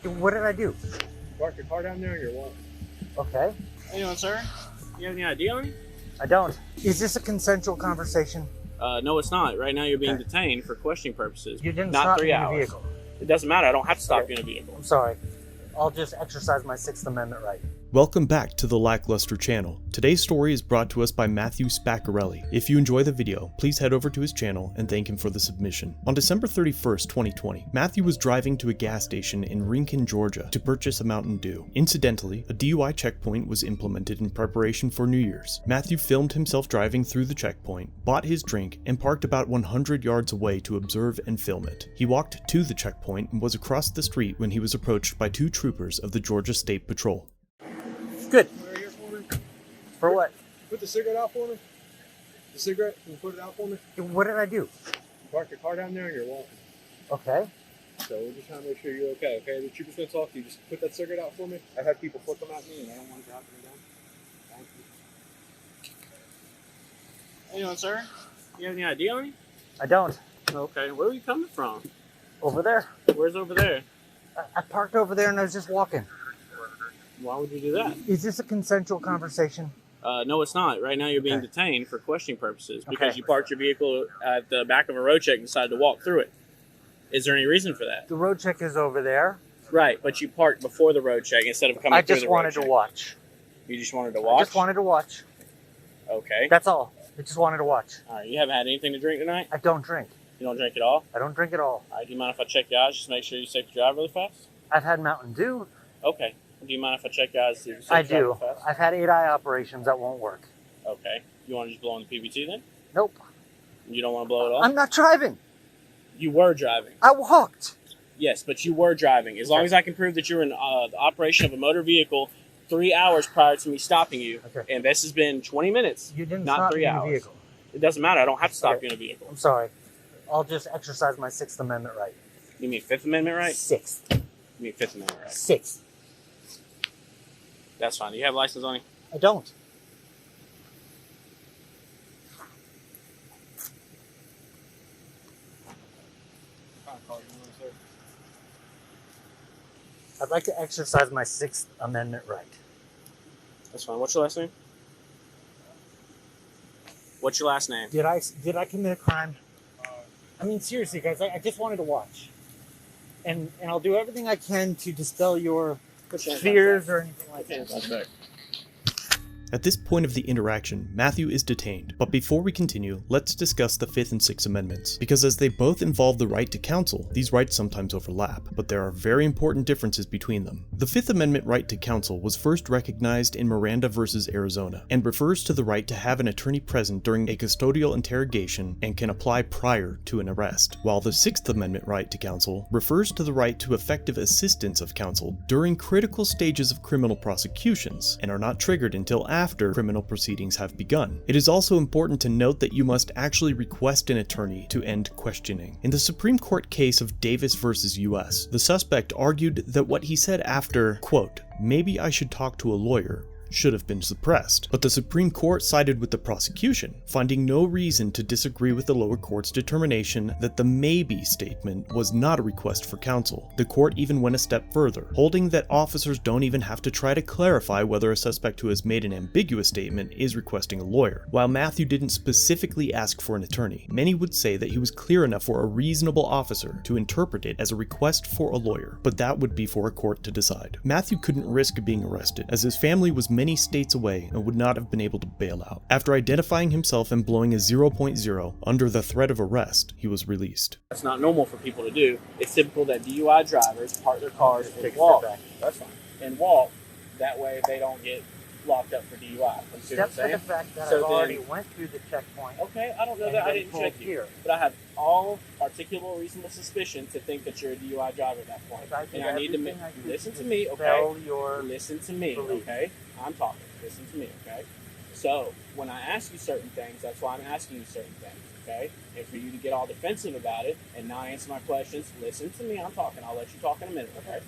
What did I do? Park your car down there and you're walking. Okay. How you doing, sir? You have any ID on you? I don't. Is this a consensual conversation? No, it's not. Right now you're being detained for questioning purposes. You didn't not stop 3 me in a hours. vehicle. It doesn't matter. I don't have to stop you in a vehicle. I'm sorry. I'll just exercise my Sixth Amendment right. Welcome back to the LackLuster channel. Today's story is brought to us by Matthew Spaccarelli. If you enjoy the video, please head over to his channel and thank him for the submission. On December 31st, 2020, Matthew was driving to a gas station in Rincon, Georgia to purchase a Mountain Dew. Incidentally, a DUI checkpoint was implemented in preparation for New Year's. Matthew filmed himself driving through the checkpoint, bought his drink, and parked about 100 yards away to observe and film it. He walked to the checkpoint and was across the street when he was approached by two troopers of the Georgia State Patrol. Good. Right here for me. For what? Put the cigarette out for me. The cigarette, can you put it out for me? What did I do? Park your car down there and you're walking. Okay. So we're just trying to make sure you're okay, okay? The trooper's going to talk to you. Just put that cigarette out for me. I've had people flip them at me and I don't want it to happen again. Thank you. How you doing, sir? You have any ID on you? I don't. Okay. Where are you coming from? Over there. Where's over there? I parked over there and I was just walking. Why would you do that? Is this a consensual conversation? No, it's not. Right now you're being Okay. detained for questioning purposes because Okay. you parked your vehicle at the back of a road check and decided to walk through it. Is there any reason for that? The road check is over there. Right, but you parked before the road check instead of coming I through just the road wanted to check. watch. You just wanted to watch? I just wanted to watch. Okay. That's all. I just wanted to watch. All right. You haven't had anything to drink tonight? I don't drink. You don't drink at all? I don't drink at all. All right. Do you mind if I check your eyes? Just make sure you're safe to drive really fast? I've had Mountain Dew. Okay. Do you mind if I check your eyes? To see if you're safe I to drive do. really fast? I've had 8-eye operations that won't work. Okay. You want to just blow on the PBT then? Nope. You don't want to blow it off? I'm not driving. You were driving. I walked. Yes, but you were driving. As long as I can prove that you're in the operation of a motor vehicle 3 hours prior to me stopping you, Okay. and this has been 20 minutes, You didn't not stop 3 me in a hours. vehicle. It doesn't matter. I don't have to stop Okay. you in a vehicle. I'm sorry. I'll just exercise my Sixth Amendment right. You mean Fifth Amendment right? Sixth. You mean Fifth Amendment right? Sixth. That's fine. Do you have a license on you? I don't. I'd like to exercise my Sixth Amendment right. That's fine. What's your last name? What's your last name? Did I commit a crime? I mean, seriously, guys, I just wanted to watch. And I'll do everything I can to dispel your fears or anything like that. That's right. At this point of the interaction, Matthew is detained, but before we continue, let's discuss the Fifth and Sixth Amendments, because as they both involve the right to counsel, these rights sometimes overlap, but there are very important differences between them. The Fifth Amendment right to counsel was first recognized in Miranda v. Arizona, and refers to the right to have an attorney present during a custodial interrogation and can apply prior to an arrest, while the Sixth Amendment right to counsel refers to the right to effective assistance of counsel during critical stages of criminal prosecutions, and are not triggered until after criminal proceedings have begun. It is also important to note that you must actually request an attorney to end questioning. In the Supreme Court case of Davis v. U.S., the suspect argued that what he said after, quote, "maybe I should talk to a lawyer," should have been suppressed, but the Supreme Court sided with the prosecution, finding no reason to disagree with the lower court's determination that the maybe statement was not a request for counsel. The court even went a step further, holding that officers don't even have to try to clarify whether a suspect who has made an ambiguous statement is requesting a lawyer. While Matthew didn't specifically ask for an attorney, many would say that he was clear enough for a reasonable officer to interpret it as a request for a lawyer, but that would be for a court to decide. Matthew couldn't risk being arrested, as his family was many states away and would not have been able to bail out. After identifying himself and blowing a 0.0 under the threat of arrest, he was released. That's not normal for people to do. It's typical that DUI drivers park their cars and walk. That's fine. And walk. That way they don't get locked up for DUI. You see what I'm Except for the saying? fact that So I've then- already went through the checkpoint. Okay, I don't know and that. I been didn't pulled check you. here. But I have all articulable reasonable suspicion to think that you're a DUI driver at that point. I did And I need to everything I could listen to to me, dispel okay? your Listen to me, belief. okay? I'm talking. Listen to me, okay? So, when I ask you certain things, that's why I'm asking you certain things, okay? And for you to get all defensive about it and not answer my questions, listen to me. I'm talking. I'll let you talk in a minute, okay?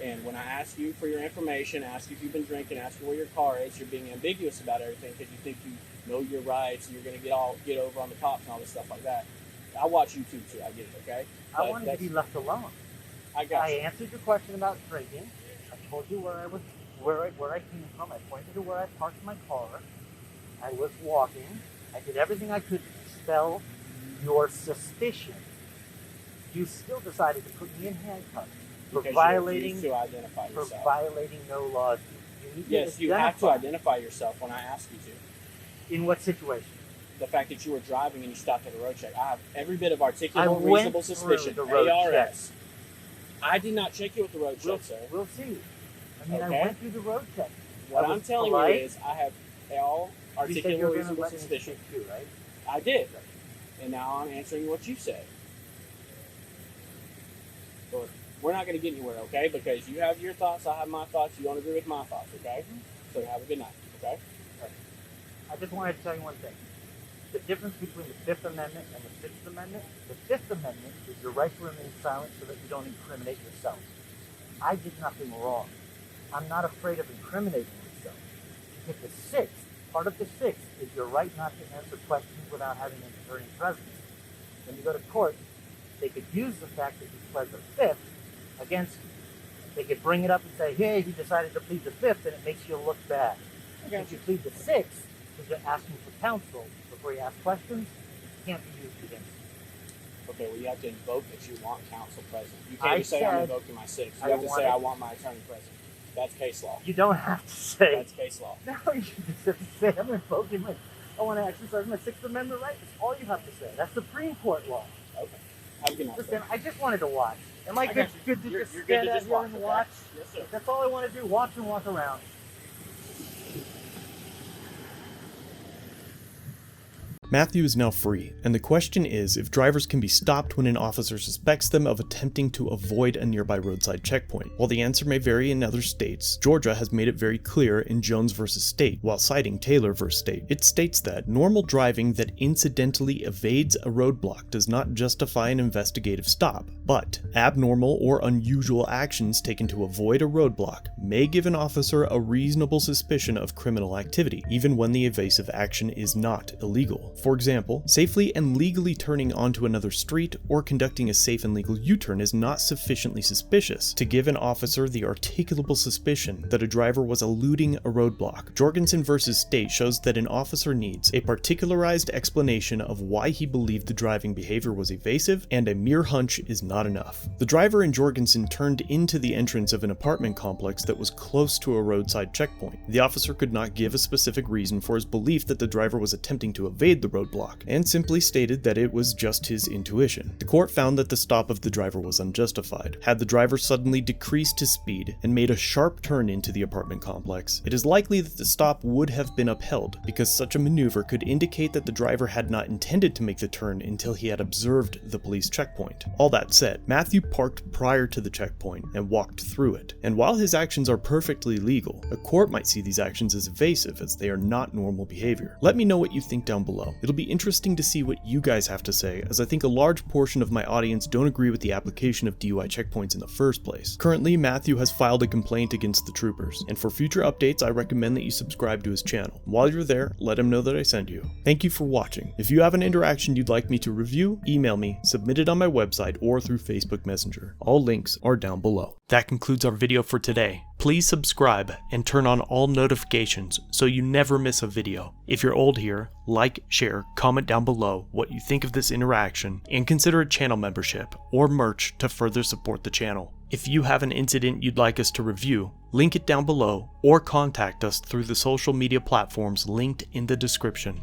And when I ask you for your information, ask you if you've been drinking, ask you where your car is, you're being ambiguous about everything because you think you know your rights and you're going to get over on the cops and all this stuff like that. I watch YouTube too. I get it, okay? I wanted to be left alone. I got I you. answered your question about drinking. I told you where I came from. I pointed to where I parked my car. I was walking. I did everything I could to dispel your suspicion. You still decided to put me in handcuffs for Because violating you refuse to identify yourself. no laws. You need Yes, to you have to identify. identify yourself when I ask you to. In what situation? The fact that you were driving and you stopped at a road check. I have every bit of I articulable, went reasonable through suspicion. the road ARS. I did not check you at the road We'll, check, sir. we'll see. I mean, Okay. I went through the road check. What I was I'm telling polite. you is I have all You said you articulable, were going to reasonable let me suspicion. speak too, right? I did. And now I'm answering what you said. But we're not going to get anywhere, okay? Because you have your thoughts, I have my thoughts. You don't agree with my thoughts, okay? So have a good night, okay? I just wanted to tell you one thing. The difference between the Fifth Amendment and the Sixth Amendment, the Fifth Amendment is your right to remain silent so that you don't incriminate yourself. I did nothing wrong. I'm not afraid of incriminating myself. But the Sixth, part of the Sixth, is your right not to answer questions without having an attorney present. When you go to court, they could use the fact that you pled the Fifth against you. They could bring it up and say, hey, he decided to plead the Fifth, and it makes you look bad. If you plead the Sixth, because you're asking for counsel before you ask questions, it can't be used against you. Okay, well, you have to invoke that you want counsel present. You I can't just say I'm said invoking my six. I You have to say I wanted- want my attorney present. That's case law. You don't have to say, That's case law. no, you just have to say, I'm invoking my, I want to exercise my Sixth Amendment right. That's all you have to say. That's Supreme Court law. Okay. Have a good night. Listen, sir. I just wanted to watch. Am I I good, got you. good to You're just good stand to out just here watch, and okay? watch? Yes, sir. That's all I want to do, watch and walk around. Matthew is now free, and the question is if drivers can be stopped when an officer suspects them of attempting to avoid a nearby roadside checkpoint. While the answer may vary in other states, Georgia has made it very clear in Jones v. State, while citing Taylor v. State. It states that normal driving that incidentally evades a roadblock does not justify an investigative stop, but abnormal or unusual actions taken to avoid a roadblock may give an officer a reasonable suspicion of criminal activity, even when the evasive action is not illegal. For example, safely and legally turning onto another street or conducting a safe and legal U-turn is not sufficiently suspicious to give an officer the articulable suspicion that a driver was eluding a roadblock. Jorgensen v. State shows that an officer needs a particularized explanation of why he believed the driving behavior was evasive, and a mere hunch is not enough. The driver in Jorgensen turned into the entrance of an apartment complex that was close to a roadside checkpoint. The officer could not give a specific reason for his belief that the driver was attempting to evade the roadblock, and simply stated that it was just his intuition. The court found that the stop of the driver was unjustified. Had the driver suddenly decreased his speed and made a sharp turn into the apartment complex, it is likely that the stop would have been upheld, because such a maneuver could indicate that the driver had not intended to make the turn until he had observed the police checkpoint. All that said, Matthew parked prior to the checkpoint and walked through it, and while his actions are perfectly legal, a court might see these actions as evasive, as they are not normal behavior. Let me know what you think down below. It'll be interesting to see what you guys have to say, as I think a large portion of my audience don't agree with the application of DUI checkpoints in the first place. Currently, Matthew has filed a complaint against the troopers, and for future updates I recommend that you subscribe to his channel. While you're there, let him know that I sent you. Thank you for watching. If you have an interaction you'd like me to review, email me, submit it on my website, or through Facebook Messenger. All links are down below. That concludes our video for today. Please subscribe and turn on all notifications so you never miss a video. If you're old here, like, share, comment down below what you think of this interaction, and consider a channel membership or merch to further support the channel. If you have an incident you'd like us to review, link it down below or contact us through the social media platforms linked in the description.